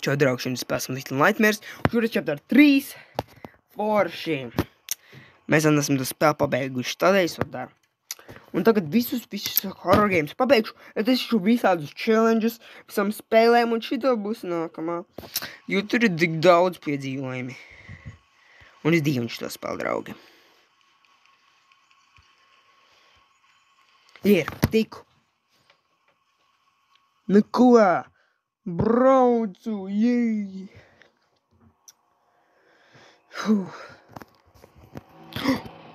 Čau, draugi, šodien spēlēsim Little Nightmares. Šoreiz chapter 3. Forši. Mēs esam to spēli pabeiguši. Tādēļ es to daru. Un tagad visus horror games pabeigšu. Es esmu visādus challenges, visam spēlēm, un šito būs nākamā. Jo tur ir tik daudz piedzīvojumi. Un es dievinu šito spēli, draugi. Ir, tiku. Neko. Braucu, jēj!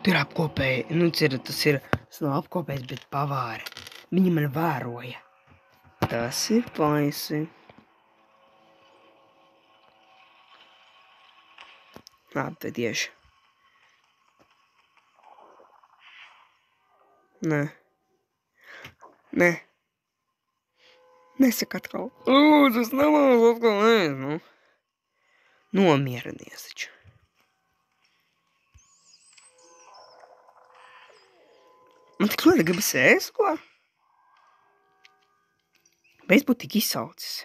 Tur apkopēji, tas nav apkopējis, bet pavāri. Viņi man vēroja. Tas ir paisi. Labi, tad tieši. Nē. Nesaka atkal. Lūdzu, es nelūdzu atkal, nē, Nomierinies taču. Man tik ļoti gribas ēst, ko? Beidz būt tik izsaucis.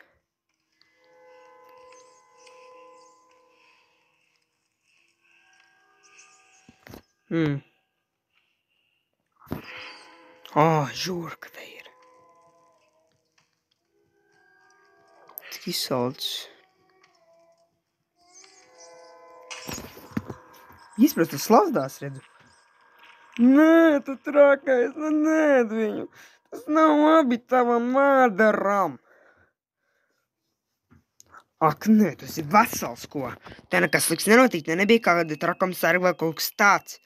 Žurka te ir. Tik izsaucis. Izprast, tas slazdās, redzu. Nē, tu trakais, nē, viņu. Tas nav labi tavam mādaram. Ak, nē, tas ir vesels, ko. Te nekas slikts nenotiek, te nebija kāda trakam sarga vai kaut kas tāds.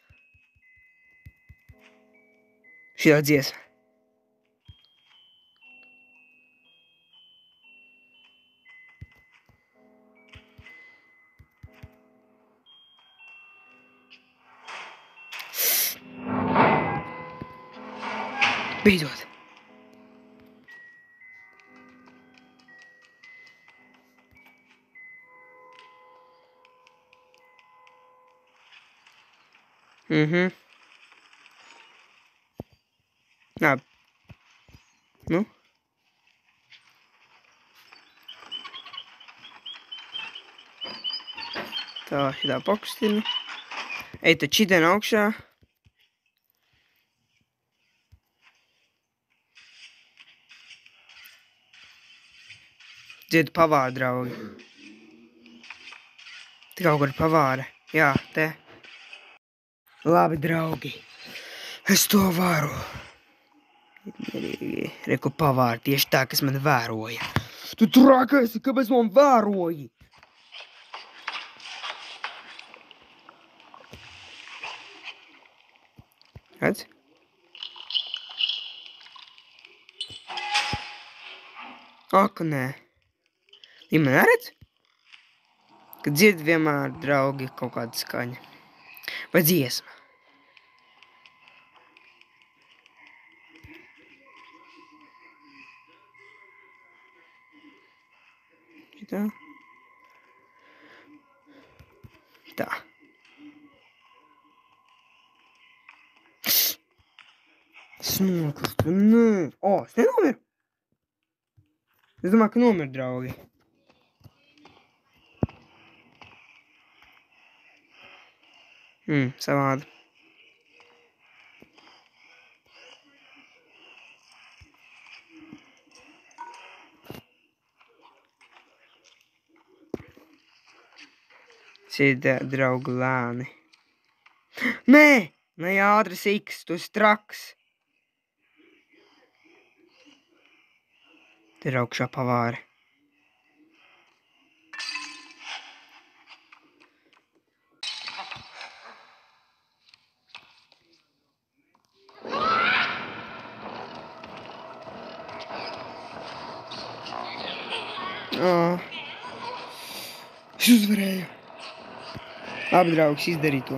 Šitā dziesma. Beidzot. Labi. Nu? Tā, šitā pakustina. Ej, tad šitien augšā. Dzirdu pavāru, draugi. Te kaut kur pavāra. Jā, te. Labi, draugi. Es to varu. Reku pavāri tieši tā, kas man vēroja. Tu trakais, kāpēc man vēroji? Redz? Ak, nē. Viņi man neredz? Kad dzird vienmēr, draugi, kaut kāda skaņa. Vai dziesma. Tā. Tā. Smokas, tu nē. Es nenomiru. Es domāju, ka nomiru, draugi. Savādi. Sēdē, draugu, lēni. Nē! Nē, ātris X, tu esi traks. Te ir augšā pavāri. Es uzvarēju. Labi, draugs, izdarīju to.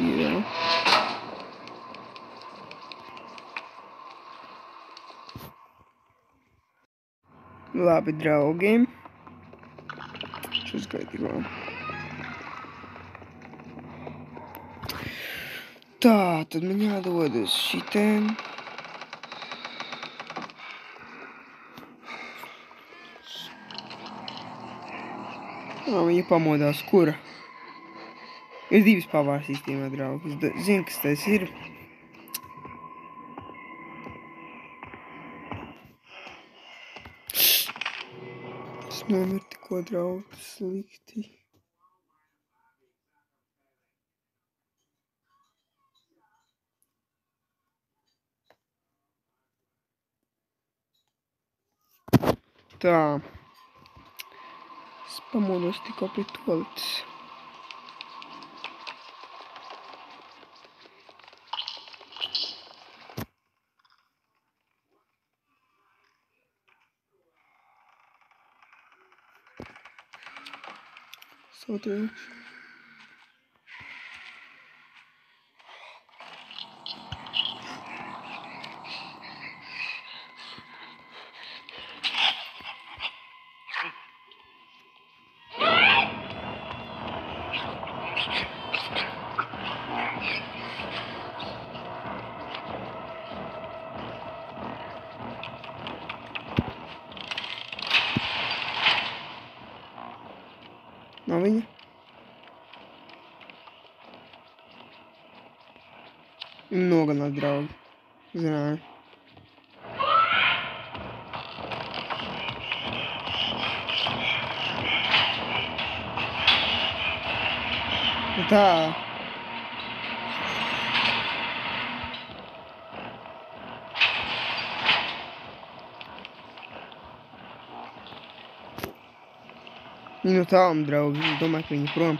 Jā. Labi, draugi. Šis gaidījumā. Tā, tad man jādodas šitien. Viņa pamodās, kura? Ir divas pavārs īstenībā, draugi. Es zinu, kas tas ir. Es nomiru tikko, draugi, slikti. Tā. Es pamodos tikko pie toaletes. Sautrieks. Nav viņa? Nogalināt, draugi. Zināju. Tā. Viņa no tālum, draugi. Es domāju, ka viņa prom.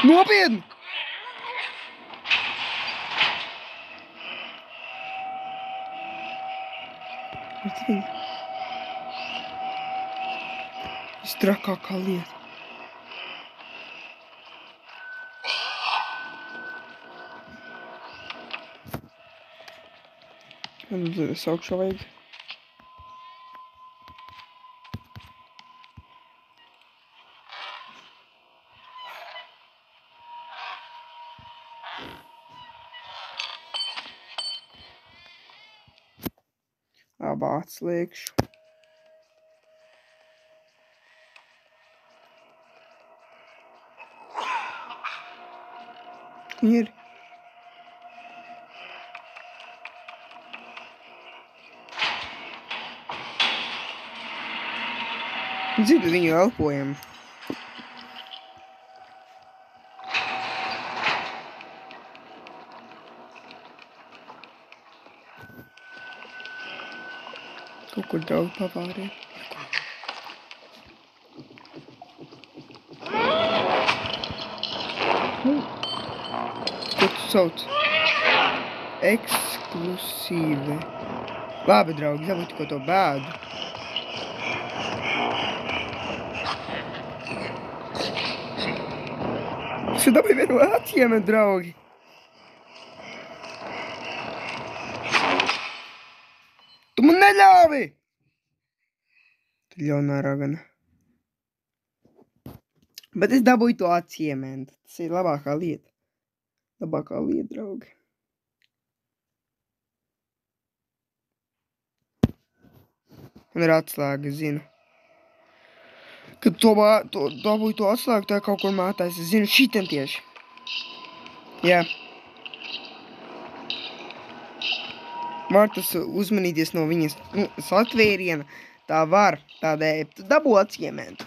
Nopietni! Bet viņa... Strakākā lieta. Man saukšā vajag. Abā atslēgšu. Viņa ir. Dzirdu viņu elpojumu. Kaut kur draugi pavārīja. Ko tu sauc? Eksklusīve. Labi, draugi, zabūtu ko to bēdu. Es dabūju vienu atiemet, draugi. Tu man neļāvi! Tu ļaunā ragana. Bet es dabūju to atsiementu. Tas ir labākā lieta. Labākā lieta, draugi. Man ir atslēga, zinu. Kad dabūju to atslēgu, tā kaut kur mātājs. Es zinu, šitien tieši. Jā. Var tas uzmanīties no viņas satvēriena. Tā var. Tādēļ tu dabū atsiementu.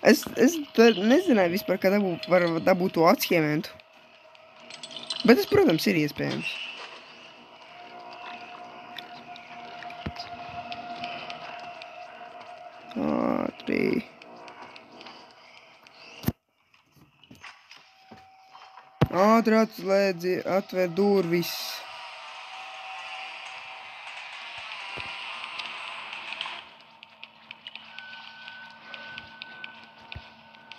Es nezināju vispār, ka var dabūt to atsiementu. Bet tas, protams, ir iespējams. Ātri. Ātri atslēdzi, atver durvis.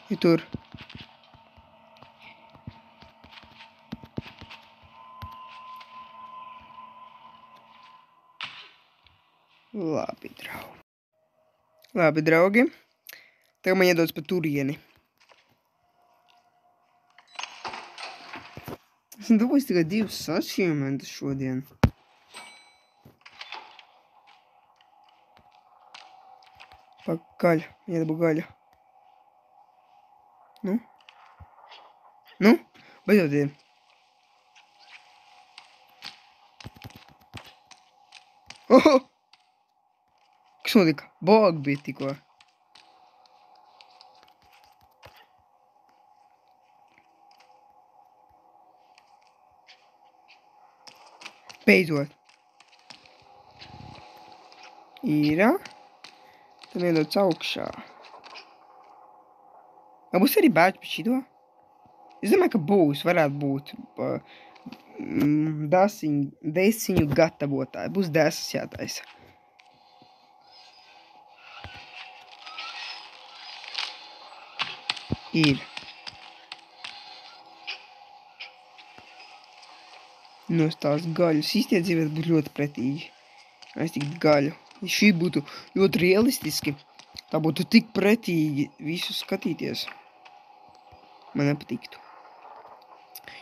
Ir tur. Labi, draugi. Tagad man iedodas pa turieni. Esmu dabūjis tikai 2 achievementus šodien. Gaļa, iedabū gaļa. Nu? Beidzot ir. Oho! Kas notika? Bog bija tikko. Beidzot. Īrā. Tad iedots augšā. Vai būs arī bērķi par šito? Es domāju, ka būs, varētu būt desiņu gatavotāji. Būs desas jātaisa. Ir. Nostās gaļas. Īstie dzīvē būtu ļoti pretīgi. Aiztikt gaļu. Ja šī būtu ļoti realistiski, tā būtu tik pretīgi visu skatīties. Man nepatiktu.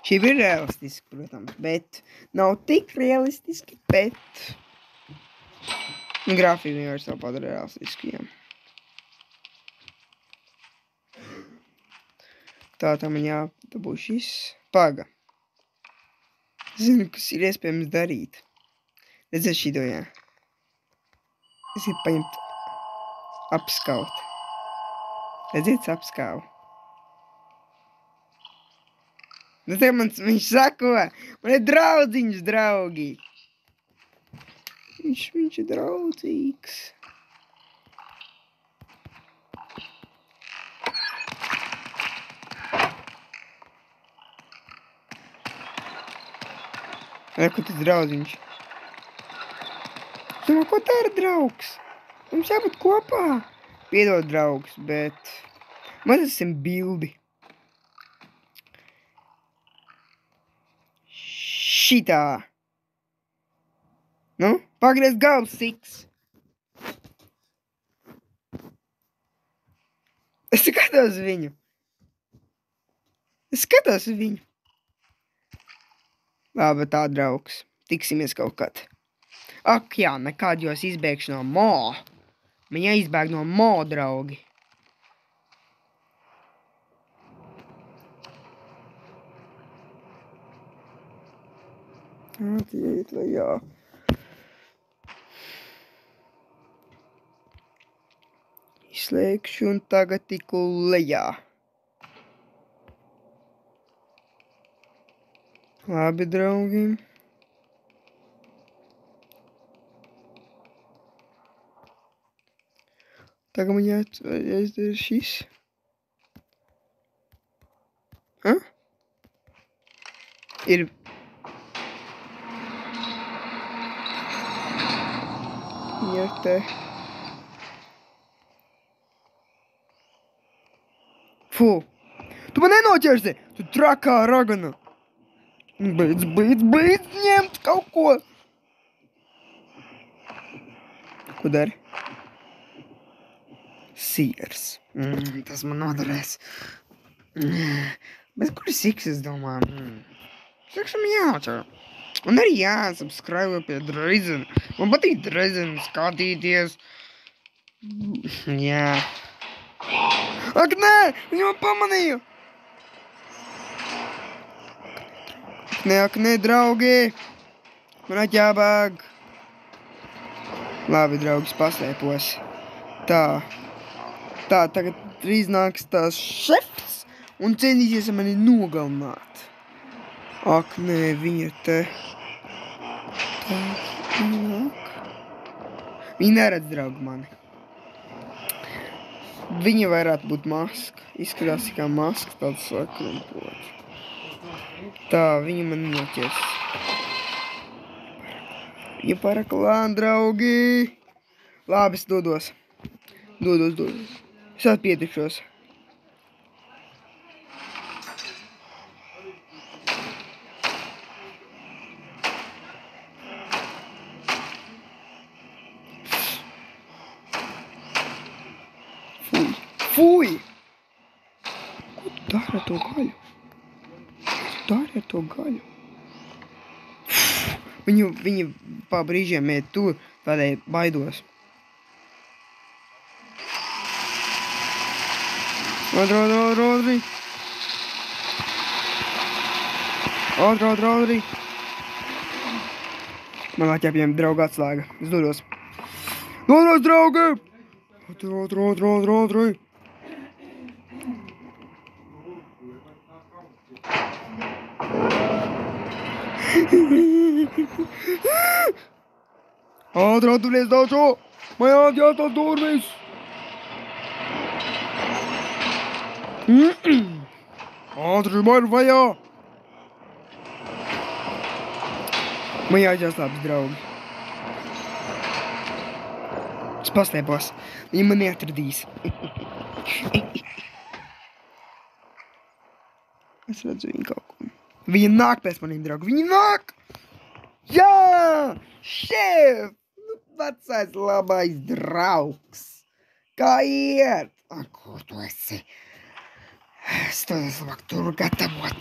Šī ir realistiski, protams, bet nav tik realistiski, bet grafika vienkārši tā padara realistiski, jā. Tā man jādabū šis. Paga. Zinu, kas ir iespējams darīt. Redzēt šito, jā. Es gribu paņemt apskaut. Redziet, apskauju. Nu te viņš sako, man ir draudziņš, draugi. Viņš ir draudzīgs. Ko tas draudziņš? Es domāju, ko tā ir draugs? Mums jābūt kopā. Piedod, draugs, bet man tas esam bildi. Šitā. Nu, pagriez galvu, Siks. Es skatos viņu. Labi, tā, draugs. Tiksimies kaut kad. Ak, jā, nekād jūs izbēgšu no Mo. Man jāizbēg no Mo, draugi. Atjiet lejā. Izslēgšu un tagad tiku lejā. Labi, draugi. Tagad man jāizdara šis. Ir. Ir te. Fu. Tu man nenoķersi! Tu trakā ragana! Beidz ņemt kaut ko! Ko dari? Siers. Tas man noderēs. Bet kur ir Siks, es domāju? Siksam jāčā. Un arī jāsubscribe pie Drazen. Man patīk Drazen skatīties. Jā. Ak, nē! Viņu man pamanīju! Ak, nē, draugi! Man atjābāg! Labi, draugi, paslēpos. Tā, tagad drīz nāks tās šefs un cenīsies mani nogalināt. Ak, nē, viņa te. Tā, viņa nāk. Viņa neredz, draugi, mani. Viņa varētu būt maska. Izskatās kā maska, tāds sakrumpot. Tā, viņa man noķers. Viņa paraklāna, draugi. Labi, es dodos. Es atpietikšos. Fui! Ko tu dari ar to gaļu? dari ar to gaļu? Viņi pa brīžiem iet tur, tādēļ baidos. Ātri. Man atķēpjiem draugu atslēga. Es dodos. Dodos, draugi! Ātri. Ātri atturies daudzo! Man jāatjās tās durvis! Ātri man vajā! Man jāatjās labs, draugi. Es paslēpos. Viņi man neatradīs. Es redzu viņu kaut ko. Viņi nāk pēc maniem, draugi. Viņi nāk! Jā! Šef! Nu, vecais labais draugs. Kā iet? Kur tu esi? Es dodos labāk tur gatavot.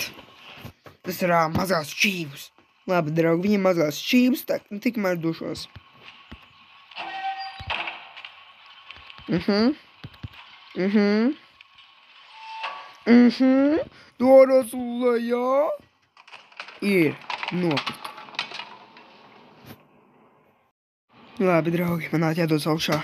Tas ir mazās šķīvus. Labi, draugi, viņiem mazās šķīvus, tikmēr dušos. Dodos lejā. Ir nokrita. Labi, draugi, man jādodas augšā.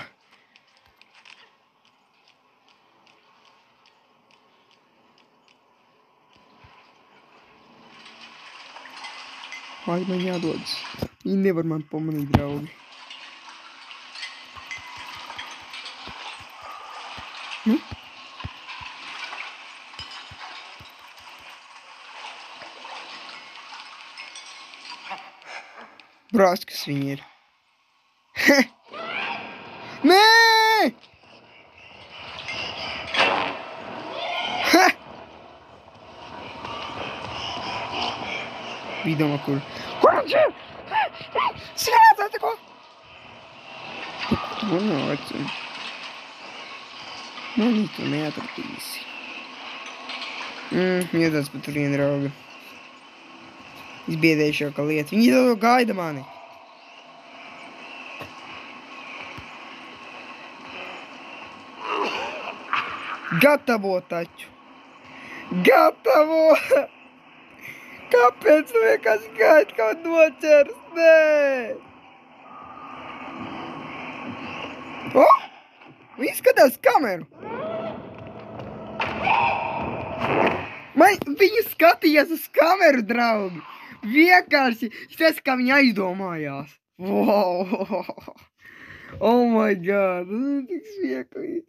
Vai man jādodas? Viņi nevar man pamanīt, draugi. Brāc, kas viņi ir. Nē! Viņi domā, kur viņš ir? Skrētā, ko? Tu nāc. Manī tu neatradīsi. Iedās pa turien, draugi. Izbiedējušākā lieta. Viņi to gaida mani. Gatavo taču. Gatavo! Kāpēc tu vienkārši gaidi kaut noķers? Nē! Viņi skatās kameru. Viņi skatījās uz kameru, draugi. Vienkārši, tas, kā viņi aizdomājās. Wow! Oh my god, tas ir tik smieklīgi.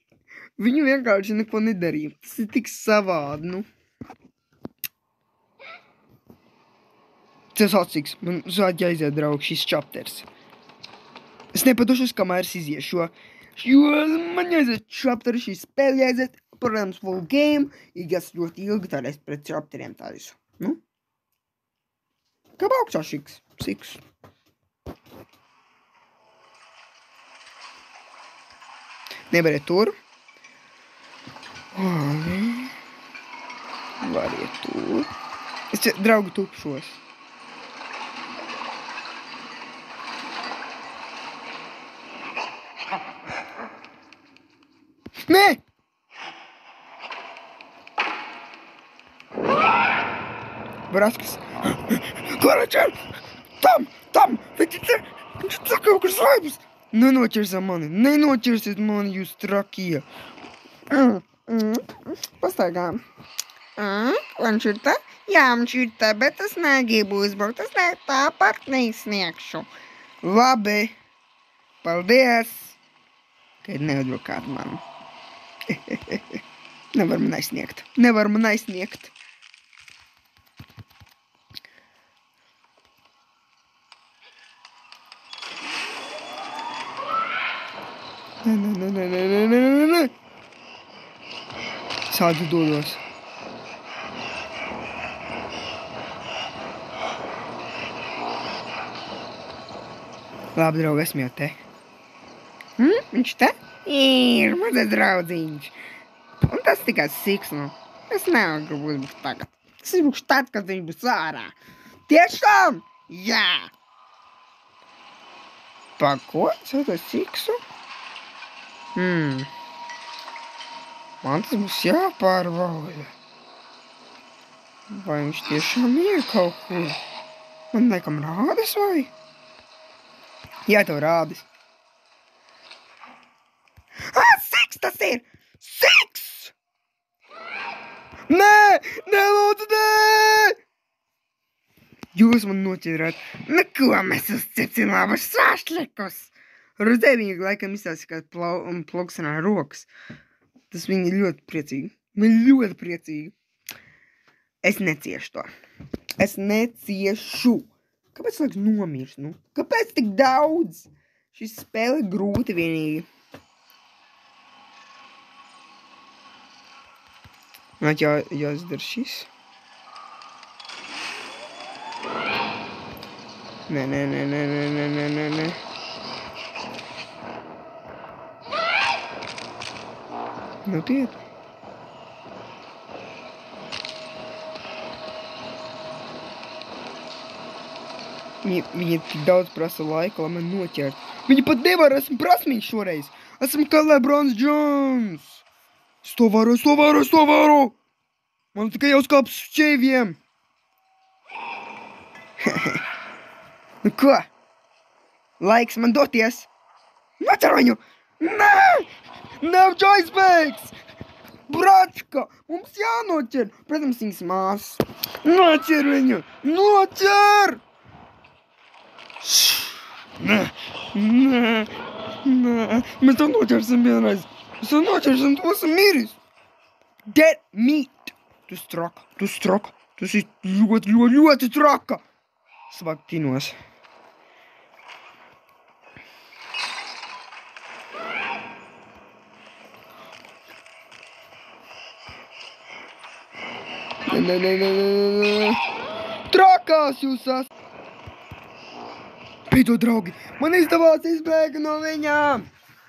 Viņi vienkārši neko nedarīja. Tas ir tik savādi, nu. Tas atsīgs. Man sāc jāiziet, draugi, šis chapters. Es nepadošos, kamēr es iziešu, jo man jāiziet chapters, šī spēle jāiziet. Protams, full game. Iegās ļoti ilgi, tādēļ pret chapteriem tādus. Nu? Kā augšā šiks? Siks. Nebariet tur. Variet tur. Es draugi tupšos. Nē! Braskas. Kur viņš ir? Tam! Viņš tā kaut kur slēpjas. Nenoķersiet mani, jūs trakie. Pastaigām. Viņš ir tā? Jā, viņš ir tā, bet es negribu uzbraukt. Es tāpat neizsniegšu. Labi. Paldies. Kad neudrukāt mani. Nevar man aizsniegt. Nē. Sādu dodos. Labi, draugi, esmu jau te. Viņš te? Ir mazais draudziņš. Un tas tikai siks, nu. Es negribu uzbrukt tagad. Tas būs tad, kad viņš būs ārā. Tiešām? Jā! Pa ko? Sētos ciksu? Man tas būs jāpārbauda. Vai viņš tiešām ir kaut kur? Man nekam rādas vai? Jā, tev rādas. Siks tas ir! Siks! Nē! Nelūdzu, nē! Jūs man noķerāt. Neko mēs uzcepsim labas šašlikus. Redzēju, viņi laikam izstāsta, kā plauksnā rokas. Tas viņi ļoti priecīgi. Man ļoti priecīgi. Es neciešu to. Es neciešu. Kāpēc liekas nomirs, nu? Kāpēc tik daudz? Šis spēle grūti vienīgi. Man jāizdara šis. Nē. Nopietni. Viņi tik daudz prasa laika, lai man noķert. Viņi pat nevar, esmu prasmīgs šoreiz. Esmu kā LeBrons Jones. Es to varu. Man tikai jāuzkāp uz šķēviem. Nu ko? Laiks man doties. Noķer viņu! Nē! Nav joyspeaks! Bračka! Mums jānoķer! Protams, viņas māsas. Noķer viņu! Noķer! Nē! Mēs to noķersim vienreiz. Mēs to noķersim, tu esam miris. Get meat! Tu straka. Tas ir ļoti traka. Svāk kinos. Nē. Trakās jūs esat. Pēdot, draugi, man izdevās izbēga no viņām.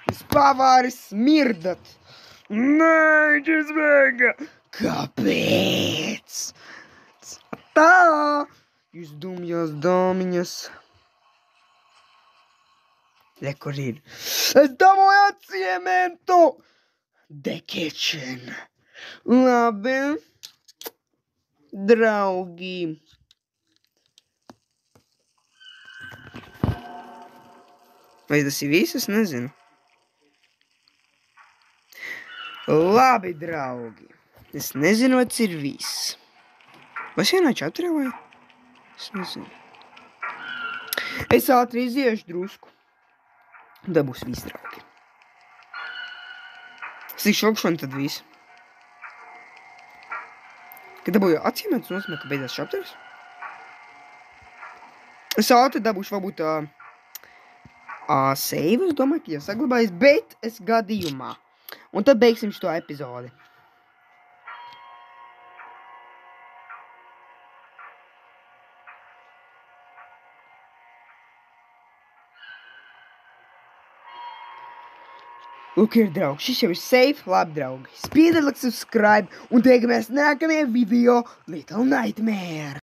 Jūs pavāri smirdat. Nē, viņš izbēga. Kāpēc? Tā, jūs dumjās dāmiņas. Le, kur ir? Es dabūju atsiementu. The kitchen. Labi. Draugi. Vai tas ir viss? Es nezinu. Labi, draugi. Es nezinu, vai tas ir viss. Vai es ienācu čaturē vai? Es nezinu. Es ātri iziešu drusku. Tā būs viss, draugi. Es tik šokšu un tad viss. Kad dabūju atzīmēt, tas nozīmē, ka beidzās šapters. Es ātri dabūšu varbūt save, es domāju, ka jau saglabājas, bet es gadījumā. Un tad beigsim šo epizodi. Lūk, ir draugi, šis jau ir safe, labi, draugi. Spiediet like, subscribe un tiekamies nākamajā video Little Nightmare.